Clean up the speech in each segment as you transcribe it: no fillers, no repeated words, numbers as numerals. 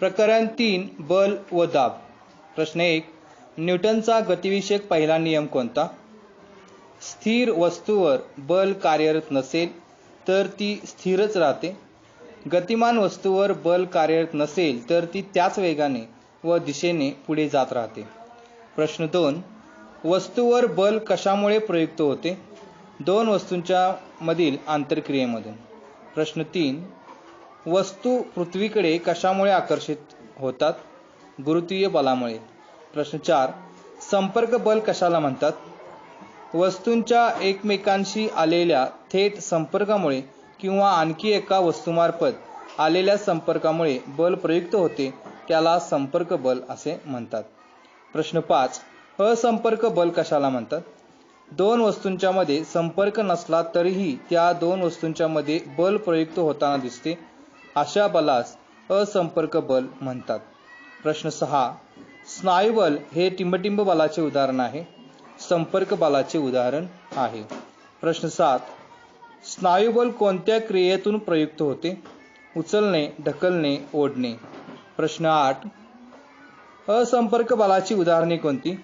प्रकरण 3 बल व दाब. प्रश्न 1. न्यूटनचा गतिविषयक पहिला नियम कोणता? स्थिर वस्तूवर बल कार्यरत नसेल तर ती स्थिरच राहते. गतिमान वस्तूवर बल कार्यरत नसेल तर ती त्याच वेगाने व दिशेने पुढे जात राहते. प्रश्न 2. वस्तूवर बल कशामुळे प्रयुक्त होते? दोन वस्तूंच्या मधील आंतरक्रियेमधून. प्रश्न 3. वस्तू पृथ्वीकडे कशामुळे आकर्षित होतात? गुरुत्वीय बलामुळे. प्रश्न 4. संपर्क बल कशाला म्हणतात? वस्तूंच्या एकमेकांशी आलेल्या थेट संपर्कामुळे किंवा आणखी एका वस्तूमार्फत आलेल्या संपर्कामुळे बल प्रयुक्त होते, त्याला संपर्क बल असे म्हणतात. प्रश्न 5. असंपर्क बल कशाला म्हणतात? दोन वस्तूंच्या मध्ये संपर्क नसला तरीही त्या दोन वस्तूंच्या मध्ये बल प्रयुक्त होताना दिसते, अशा बलास असंपर्क बल म्हणतात. प्रश्न 6. स्नायुबल हे टिंबटिंब बलाचे उदाहरण आहे, संपर्क बलाचे उदाहरण आहे. प्रश्न 7. स्नायुबल कोणत्या क्रियेतून प्रयुक्त होते? उचलणे, ढकलणे, ओढणे. प्रश्न 8. असंपर्क बलाची उदाहरणे कोणती?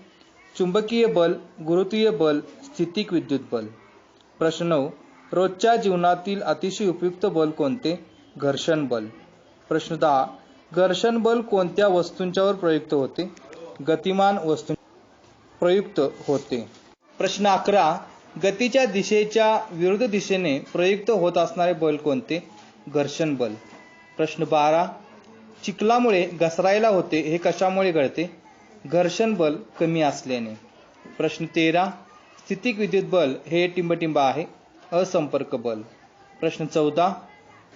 चुंबकीय बल, गुरुत्वीय बल, स्थितिक विद्युत बल. प्रश्न 9. रोजच्या जीवनातील अतिशय उपयुक्त बल कोणते? घर्षण बल. प्रश्न 10. घर्षण बल कोणत्या वस्तूंच्यावर प्रयुक्त होते? गतिमान वस्तू प्रयुक्त होते. प्रश्न 11. गतीच्या दिशेच्या विरुद्ध दिशेने प्रयुक्त होत असणारे बल कोणते? घर्षण बल. प्रश्न 12. चिखलामुळे घसरायला होते हे कशामुळे घडते? घर्षण बल कमी असल्याने. प्रश्न 13. स्थितिक विद्युत बल हे टिंबटिंब आहे, असंपर्क बल. प्रश्न 14.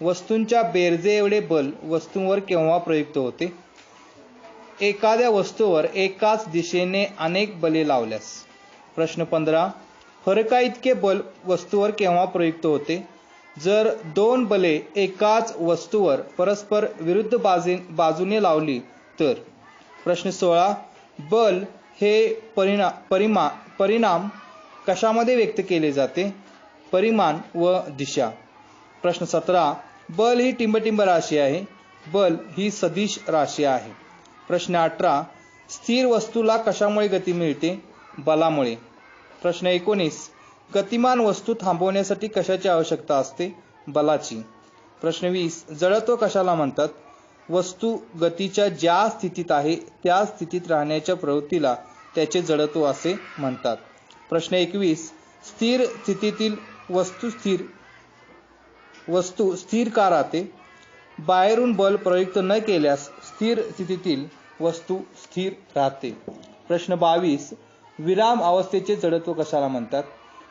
वस्तूंच्या बेरजे एवढे बल वस्तूंवर केव्हा प्रयुक्त होते? एखाद्या वस्तूवर एकाच दिशेने अनेक बले लावल्यास. प्रश्न 15. फरका इतके बल वस्तूवर केव्हा प्रयुक्त होते? जर दोन बले एकाच वस्तूवर परस्पर विरुद्ध बाजूने लावली तर. प्रश्न 16. बल हे परिणाम कशामध्ये व्यक्त केले जाते? परिमाण व दिशा. प्रश्न 17. बल ही टिंबटिंब राशी आहे, बल ही सदिश राशी आहे. प्रश्न 18. स्थिर वस्तूला कशामुळे गती मिळते? बलामुळे. प्रश्न 19. गतिमान वस्तू थांबवण्यासाठी कशाची आवश्यकता असते? बलाची. प्रश्न 20. जडत्व कशाला म्हणतात? वस्तू गतीच्या ज्या स्थितीत आहे त्या स्थितीत राहण्याच्या प्रवृत्तीला त्याचे जडत्व असे म्हणतात. प्रश्न 21. स्थिर स्थितीतील वस्तू स्थिर का राहते? बाहेरून बल प्रयुक्त न केल्यास स्थिर स्थितीतील वस्तू स्थिर राहते. प्रश्न 22. विराम अवस्थेचे जडत्व कशाला म्हणतात?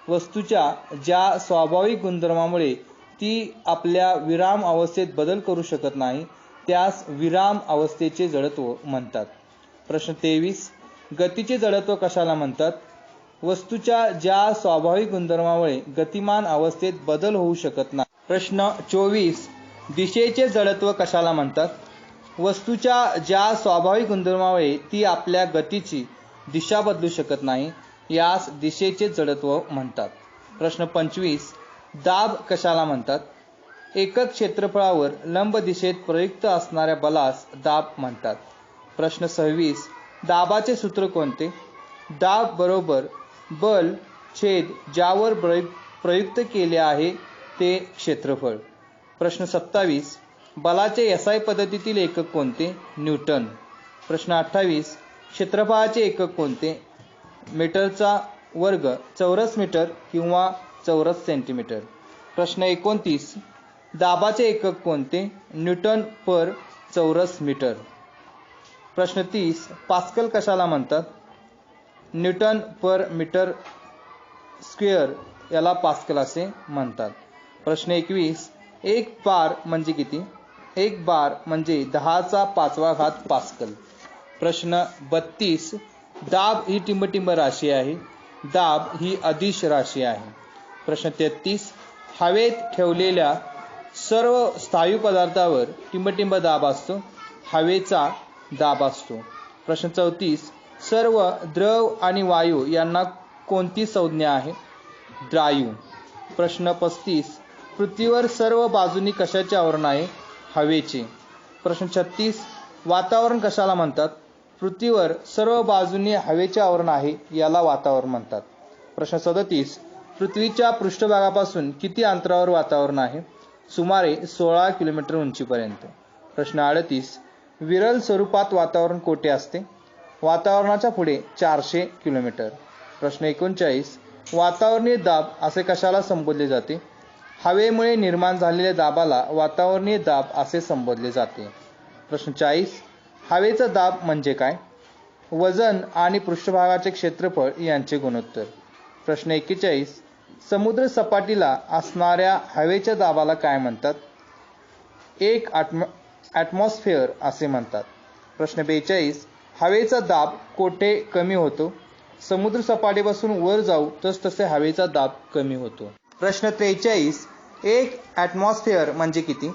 वस्तूच्या ज्या स्वाभाविक गुणधर्मामुळे ती आपल्या विराम अवस्थेत बदल करू शकत नाही त्यास विराम अवस्थेचे जडत्व म्हणतात. प्रश्न 23. गतीचे जडत्व कशाला म्हणतात? वस्तूच्या ज्या स्वाभाविक गुणधर्मामुळे गतिमान अवस्थेत बदल होऊ शकत नाही. प्रश्न 24. दिशेचे जडत्व कशाला म्हणतात? वस्तूच्या ज्या स्वाभाविक गुणधर्मामुळे ती आपल्या गतीची दिशा बदलू शकत नाही यास दिशेचे जडत्व म्हणतात. प्रश्न 25. दाब कशाला म्हणतात? एकक क्षेत्रफळावर लंब दिशेत प्रयुक्त असणाऱ्या बलास दाब म्हणतात. प्रश्न 26. दाबाचे सूत्र कोणते? दाब बरोबर बल छेद ज्यावर प्रयुक्त केले आहे ते क्षेत्रफळ. प्रश्न 27. बलाचे SI पद्धतीतील एकक कोणते? न्यूटन. प्रश्न 28. क्षेत्रफळाचे एकक कोणते? मीटरचा वर्ग, चौरस मीटर किंवा चौरस सेंटीमीटर. प्रश्न 29. दाबाचे एकक कोणते? न्यूटन पर चौरस मीटर. प्रश्न 30. पास्कल कशाला म्हणतात? न्यूटन पर मीटर स्क्वेअर याला पास्कल असे म्हणतात. प्रश्न 21. एक बार म्हणजे किती? एक बार म्हणजे 10⁵ पास्कल. प्रश्न 32. दाब ही टिंबटिंब राशी आहे, दाब ही अदिश राशी आहे. प्रश्न 33. हवेत ठेवलेल्या सर्व स्थायू पदार्थावर टिंबटिंब दाब असतो, हवेचा दाब असतो. प्रश्न 34. सर्व द्रव आणि वायू यांना कोणती संज्ञा आहे? द्रायू. प्रश्न 35. पृथ्वीवर सर्व बाजूनी कशाचे आवरण आहे? हवेचे. प्रश्न 36. वातावरण कशाला म्हणतात? पृथ्वीवर सर्व बाजूंनी हवेचे आवरण आहे, याला वातावरण म्हणतात. प्रश्न 37. पृथ्वीच्या पृष्ठभागापासून किती अंतरावर वातावरण आहे? सुमारे 16 किलोमीटर उंचीपर्यंत. प्रश्न 38. विरल स्वरूपात वातावरण कोठे असते? वातावरणाच्या पुढे 400 किलोमीटर. प्रश्न 39. वातावरणीय दाब असे कशाला संबोधले जाते? हवेमुळे निर्माण झालेल्या दाबाला वातावरणीय दाब असे संबोधले जाते. प्रश्न 40. हवेचा दाब म्हणजे काय? वजन आणि पृष्ठभागाचे क्षेत्रफळ यांचे गुणोत्तर. प्रश्न 41. समुद्र सपाटीला असणाऱ्या हवेच्या दाबाला काय म्हणतात? एक ॲटमॉस्फिअर असे म्हणतात. प्रश्न 42. हवेचा दाब कोठे कमी होतो? समुद्र सपाटीपासून वर जाऊ तसतसे हवेचा दाब कमी होतो. प्रश्न 43. एक ॲटमॉस्फिअर म्हणजे किती?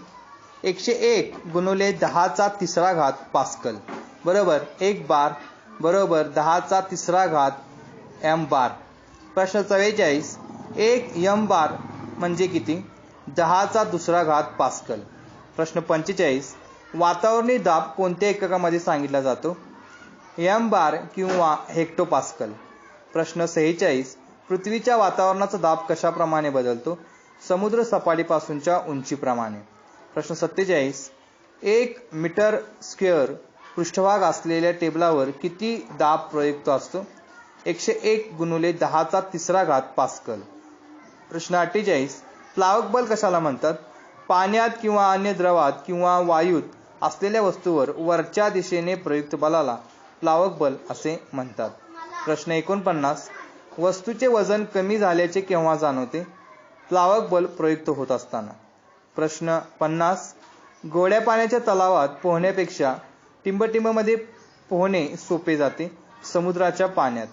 101 गुणिले 10³ पास्कल बरोबर 1 बार बरोबर 10³ एम बार. प्रश्न 44. एक एम बार म्हणजे किती? 10² पास्कल. प्रश्न 45. वातावरणीय दाब कोणत्या एककामध्ये सांगितला जातो? एम बार किंवा हेक्टोपास्कल. प्रश्न 46. पृथ्वीच्या वातावरणाचा दाब कशाप्रमाणे बदलतो? समुद्र सपाटीपासूनच्या उंचीप्रमाणे. प्रश्न 47. 1 मीटर स्क्वेअर पृष्ठभाग असलेल्या टेबलावर किती दाब प्रयुक्त असतो? 101 गुणिले 10³ पास्कल. प्रश्न 48. प्लावक बल कशाला म्हणतात? पाण्यात किंवा अन्य द्रवात किंवा वायूत असलेल्या वस्तूवर वरच्या दिशेने प्रयुक्त बलाला प्लावक बल असे म्हणतात. प्रश्न 49. वस्तूचे वजन कमी झाल्याचे केव्हा जाणवते? प्लावक बल प्रयुक्त होत असताना. प्रश्न 50. गोड्या पाण्याच्या तलावात पोहण्यापेक्षा टिंबटिंबमध्ये पोहणे सोपे जाते समुद्राच्या पाण्यात.